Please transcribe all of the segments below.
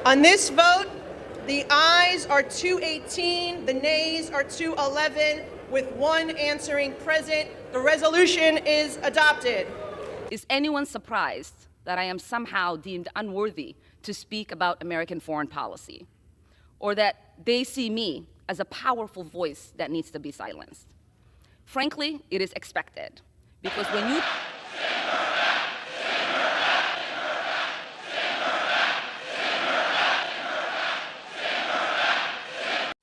On this vote, the ayes are 218, the nays are 211, with one answering present. The resolution is adopted. Is anyone surprised that I am somehow deemed unworthy to speak about American foreign policy, or that they see me as a powerful voice that needs to be silenced? Frankly, it is expected, because when you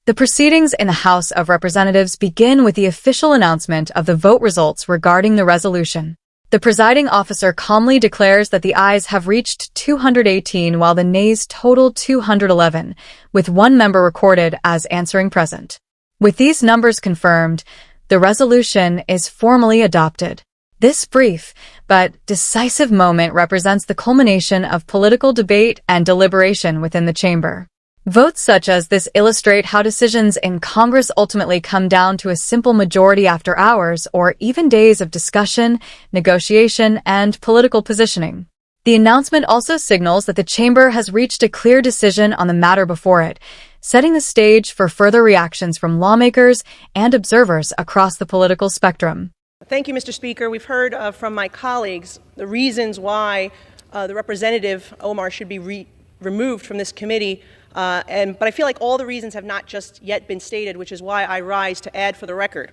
The proceedings in the House of Representatives begin with the official announcement of the vote results regarding the resolution. The presiding officer calmly declares that the ayes have reached 218 while the nays total 211, with one member recorded as answering present. With these numbers confirmed, the resolution is formally adopted. This brief but decisive moment represents the culmination of political debate and deliberation within the chamber. Votes such as this illustrate how decisions in Congress ultimately come down to a simple majority after hours or even days of discussion, negotiation, and political positioning. The announcement also signals that the chamber has reached a clear decision on the matter before it, setting the stage for further reactions from lawmakers and observers across the political spectrum. Thank you, Mr. Speaker. We've heard from my colleagues the reasons why the Representative Omar should be removed from this committee. But I feel like all the reasons have not just yet been stated, which is why I rise to add for the record.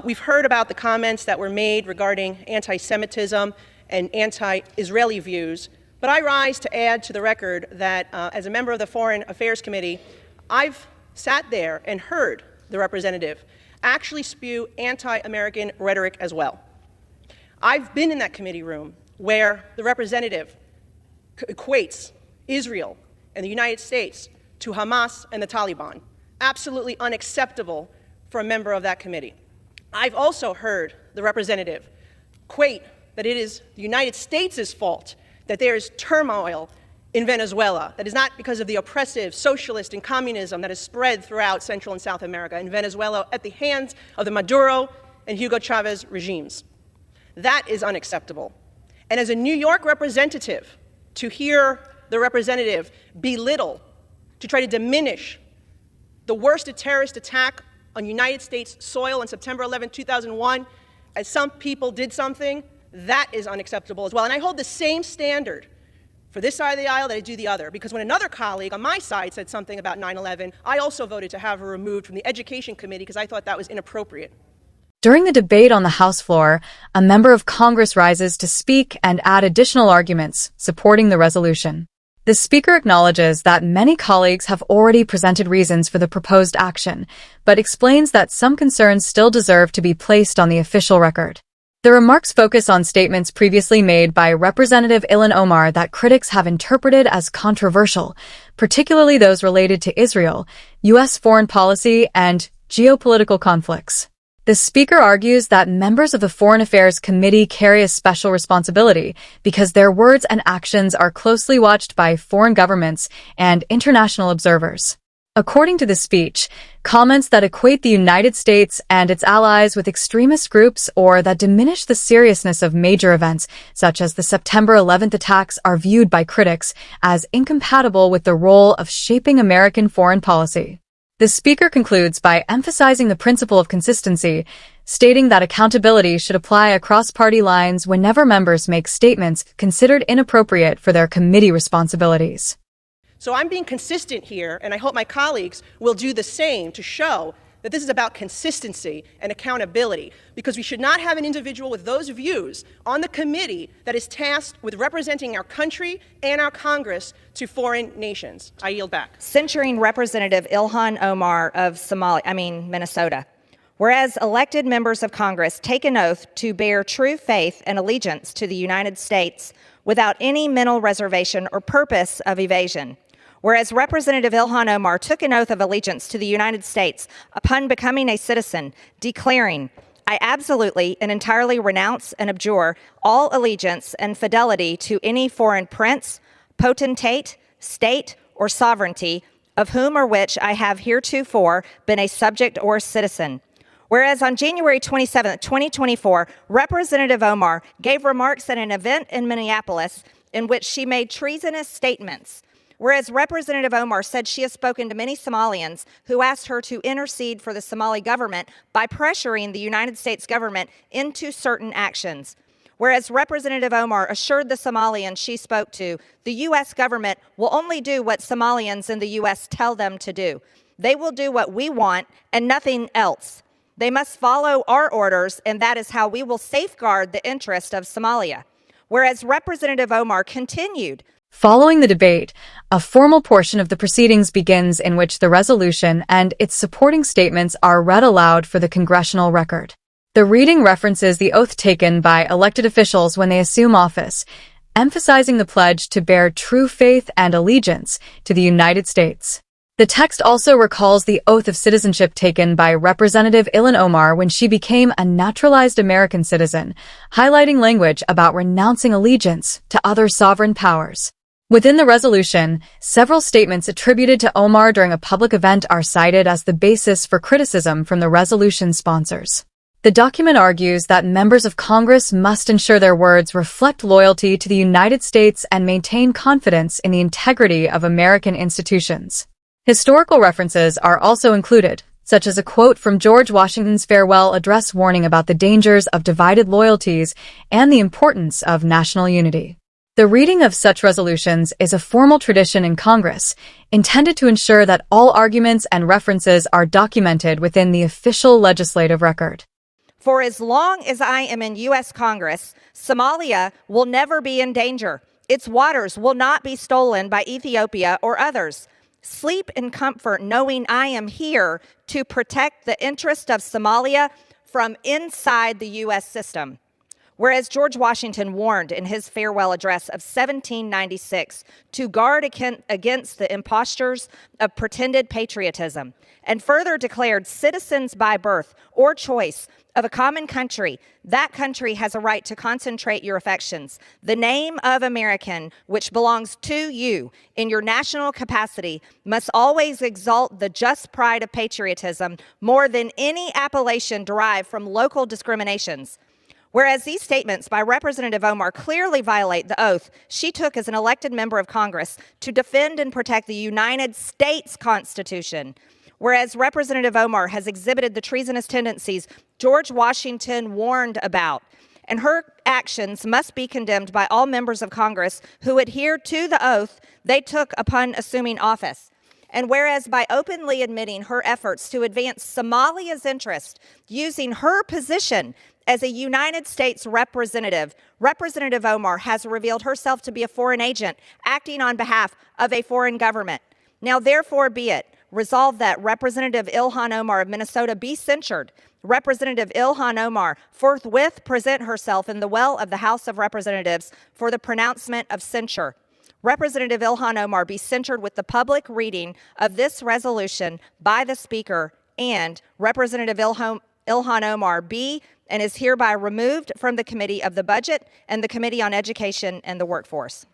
We've heard about the comments that were made regarding anti-Semitism and anti-Israeli views, but I rise to add to the record that as a member of the Foreign Affairs Committee, I've sat there and heard the representative actually spew anti-American rhetoric as well. I've been in that committee room where the representative equates Israel and the United States to Hamas and the Taliban. Absolutely unacceptable for a member of that committee. I've also heard the representative equate that it is the United States' fault that there is turmoil in Venezuela. That is not because of the oppressive socialist and communism that has spread throughout Central and South America and Venezuela at the hands of the Maduro and Hugo Chavez regimes. That is unacceptable. And as a New York representative, to hear the representative belittle, to try to diminish the worst terrorist attack on United States soil on September 11, 2001, as some people did something, that is unacceptable as well. And I hold the same standard for this side of the aisle that I do the other, because when another colleague on my side said something about 9/11, I also voted to have her removed from the Education Committee because I thought that was inappropriate. During the debate on the House floor, a member of Congress rises to speak and add additional arguments supporting the resolution. The Speaker acknowledges that many colleagues have already presented reasons for the proposed action, but explains that some concerns still deserve to be placed on the official record. The remarks focus on statements previously made by Representative Ilhan Omar that critics have interpreted as controversial, particularly those related to Israel, U.S. foreign policy, and geopolitical conflicts. The Speaker argues that members of the Foreign Affairs Committee carry a special responsibility because their words and actions are closely watched by foreign governments and international observers. According to the speech, comments that equate the United States and its allies with extremist groups or that diminish the seriousness of major events, such as the September 11th attacks, are viewed by critics as incompatible with the role of shaping American foreign policy. The Speaker concludes by emphasizing the principle of consistency, stating that accountability should apply across party lines whenever members make statements considered inappropriate for their committee responsibilities. So I'm being consistent here, and I hope my colleagues will do the same to show that this is about consistency and accountability, because we should not have an individual with those views on the committee that is tasked with representing our country and our Congress to foreign nations. I yield back. Censuring Representative Ilhan Omar of Minnesota. Whereas elected members of Congress take an oath to bear true faith and allegiance to the United States without any mental reservation or purpose of evasion. Whereas Representative Ilhan Omar took an oath of allegiance to the United States upon becoming a citizen, declaring, "I absolutely and entirely renounce and abjure all allegiance and fidelity to any foreign prince, potentate, state, or sovereignty, of whom or which I have heretofore been a subject or citizen." Whereas on January 27, 2024, Representative Omar gave remarks at an event in Minneapolis in which she made treasonous statements. Whereas Representative Omar said she has spoken to many Somalians who asked her to intercede for the Somali government by pressuring the United States government into certain actions. Whereas Representative Omar assured the Somalians she spoke to, the U.S. government will only do what Somalians in the U.S. tell them to do. They will do what we want and nothing else. They must follow our orders, and that is how we will safeguard the interest of Somalia. Whereas Representative Omar continued. Following the debate, a formal portion of the proceedings begins in which the resolution and its supporting statements are read aloud for the congressional record. The reading references the oath taken by elected officials when they assume office, emphasizing the pledge to bear true faith and allegiance to the United States. The text also recalls the oath of citizenship taken by Representative Ilhan Omar when she became a naturalized American citizen, highlighting language about renouncing allegiance to other sovereign powers. Within the resolution, several statements attributed to Omar during a public event are cited as the basis for criticism from the resolution sponsors. The document argues that members of Congress must ensure their words reflect loyalty to the United States and maintain confidence in the integrity of American institutions. Historical references are also included, such as a quote from George Washington's farewell address warning about the dangers of divided loyalties and the importance of national unity. The reading of such resolutions is a formal tradition in Congress, intended to ensure that all arguments and references are documented within the official legislative record. For as long as I am in U.S. Congress, Somalia will never be in danger. Its waters will not be stolen by Ethiopia or others. Sleep in comfort knowing I am here to protect the interest of Somalia from inside the U.S. system. Whereas George Washington warned in his farewell address of 1796 to guard against the impostures of pretended patriotism, and further declared citizens by birth or choice of a common country, that country has a right to concentrate your affections. The name of American, which belongs to you in your national capacity, must always exalt the just pride of patriotism more than any appellation derived from local discriminations. Whereas these statements by Representative Omar clearly violate the oath she took as an elected member of Congress to defend and protect the United States Constitution. Whereas Representative Omar has exhibited the treasonous tendencies George Washington warned about, and her actions must be condemned by all members of Congress who adhere to the oath they took upon assuming office. And whereas by openly admitting her efforts to advance Somalia's interest using her position as a United States representative, Representative Omar has revealed herself to be a foreign agent acting on behalf of a foreign government. Now, therefore, be it resolved that Representative Ilhan Omar of Minnesota be censured. Representative Ilhan Omar forthwith present herself in the well of the House of Representatives for the pronouncement of censure. Representative Ilhan Omar be censured with the public reading of this resolution by the Speaker, and Representative Ilhan Omar be and is hereby removed from the Committee of the Budget and the Committee on Education and the Workforce.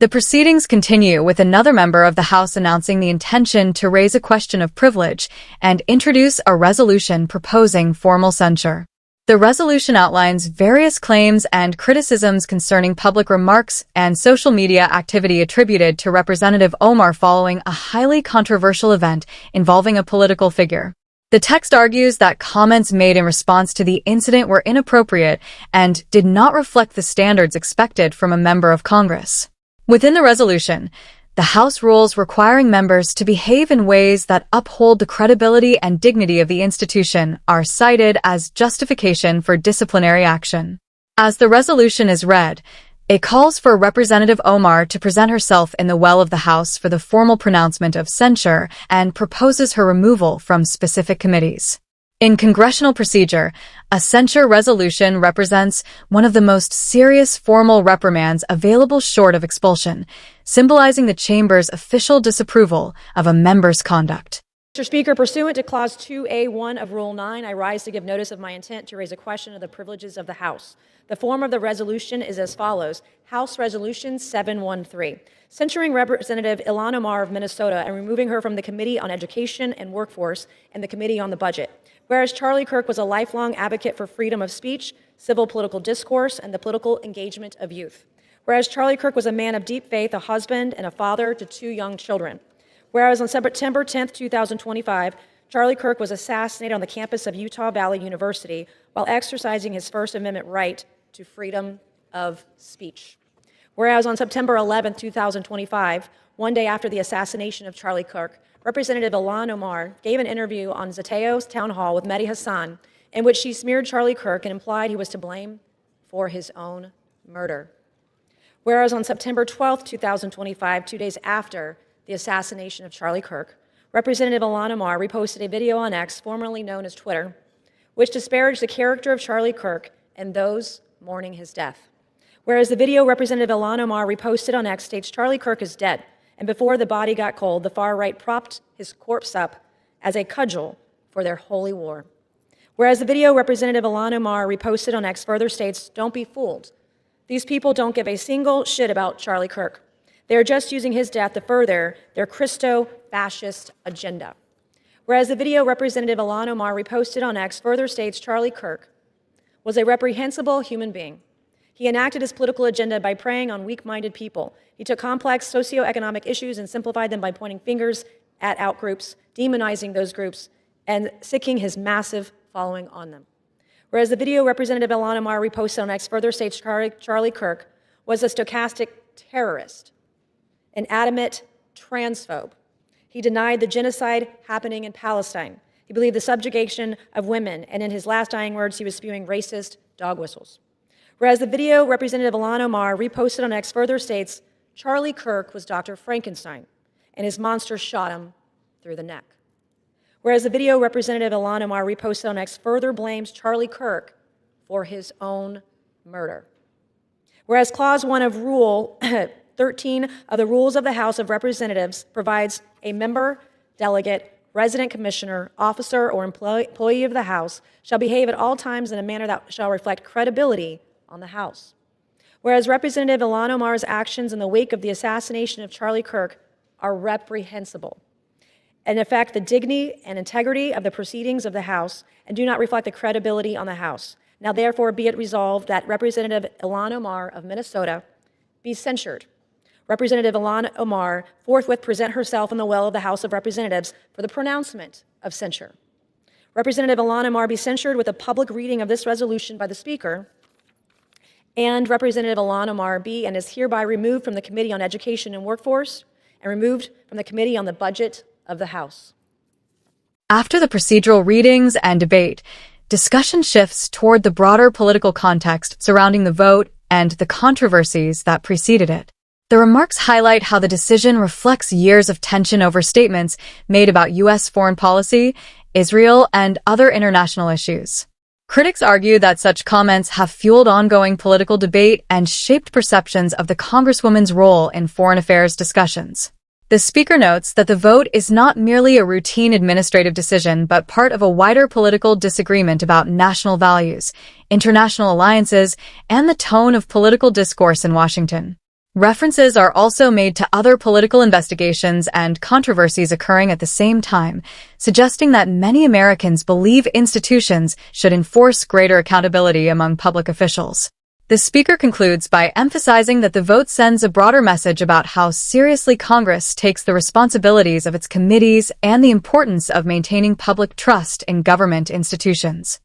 The proceedings continue with another member of the House announcing the intention to raise a question of privilege and introduce a resolution proposing formal censure. The resolution outlines various claims and criticisms concerning public remarks and social media activity attributed to Representative Omar following a highly controversial event involving a political figure. The text argues that comments made in response to the incident were inappropriate and did not reflect the standards expected from a member of Congress. Within the resolution, the House rules requiring members to behave in ways that uphold the credibility and dignity of the institution are cited as justification for disciplinary action. As the resolution is read, it calls for Representative Omar to present herself in the well of the House for the formal pronouncement of censure and proposes her removal from specific committees. In congressional procedure, a censure resolution represents one of the most serious formal reprimands available short of expulsion, symbolizing the chamber's official disapproval of a member's conduct. Mr. Speaker, pursuant to Clause 2A1 of Rule 9, I rise to give notice of my intent to raise a question of the privileges of the House. The form of the resolution is as follows. House Resolution 713, censuring Representative Ilhan Omar of Minnesota and removing her from the Committee on Education and Workforce and the Committee on the Budget. Whereas Charlie Kirk was a lifelong advocate for freedom of speech, civil political discourse, and the political engagement of youth. Whereas Charlie Kirk was a man of deep faith, a husband, and a father to 2 young children. Whereas on September 10, 2025, Charlie Kirk was assassinated on the campus of Utah Valley University while exercising his First Amendment right to freedom of speech. Whereas on September 11, 2025, one day after the assassination of Charlie Kirk, Representative Ilhan Omar gave an interview on Zateo's town hall with Mehdi Hassan in which she smeared Charlie Kirk and implied he was to blame for his own murder. Whereas on September 12, 2025, 2 days after the assassination of Charlie Kirk, Representative Ilhan Omar reposted a video on X, formerly known as Twitter, which disparaged the character of Charlie Kirk and those mourning his death. Whereas the video Representative Ilhan Omar reposted on X states Charlie Kirk is dead, and before the body got cold, the far right propped his corpse up as a cudgel for their holy war. Whereas the video Representative Ilhan Omar reposted on X further states, don't be fooled. These people don't give a single shit about Charlie Kirk. They are just using his death to further their Christo-fascist agenda. Whereas the video Representative Ilhan Omar reposted on X further states Charlie Kirk was a reprehensible human being. He enacted his political agenda by preying on weak-minded people. He took complex socioeconomic issues and simplified them by pointing fingers at outgroups, demonizing those groups, and sicking his massive following on them. Whereas the video Representative Ilhan Omar reposted on X further states Charlie Kirk was a stochastic terrorist, an adamant transphobe. He denied the genocide happening in Palestine. He believed the subjugation of women, and in his last dying words, he was spewing racist dog whistles. Whereas the video Representative Ilhan Omar reposted on X further states Charlie Kirk was Dr. Frankenstein, and his monster shot him through the neck. Whereas the video Representative Ilhan Omar reposted on X further blames Charlie Kirk for his own murder. Whereas Clause 1 of Rule 13 of the Rules of the House of Representatives provides a member, delegate, resident commissioner, officer, or employee of the House shall behave at all times in a manner that shall reflect credibility on the House. Whereas Representative Ilhan Omar's actions in the wake of the assassination of Charlie Kirk are reprehensible and affect the dignity and integrity of the proceedings of the House and do not reflect the credibility on the House. Now, therefore, be it resolved that Representative Ilhan Omar of Minnesota be censured. Representative Ilhan Omar forthwith present herself in the well of the House of Representatives for the pronouncement of censure. Representative Ilhan Omar be censured with a public reading of this resolution by the Speaker, and Representative Ilhan Omar be and is hereby removed from the Committee on Education and Workforce and removed from the Committee on the Budget of the House. After the procedural readings and debate, discussion shifts toward the broader political context surrounding the vote and the controversies that preceded it. The remarks highlight how the decision reflects years of tension over statements made about U.S. foreign policy, Israel, and other international issues. Critics argue that such comments have fueled ongoing political debate and shaped perceptions of the Congresswoman's role in foreign affairs discussions. The Speaker notes that the vote is not merely a routine administrative decision, but part of a wider political disagreement about national values, international alliances, and the tone of political discourse in Washington. References are also made to other political investigations and controversies occurring at the same time, suggesting that many Americans believe institutions should enforce greater accountability among public officials. The Speaker concludes by emphasizing that the vote sends a broader message about how seriously Congress takes the responsibilities of its committees and the importance of maintaining public trust in government institutions.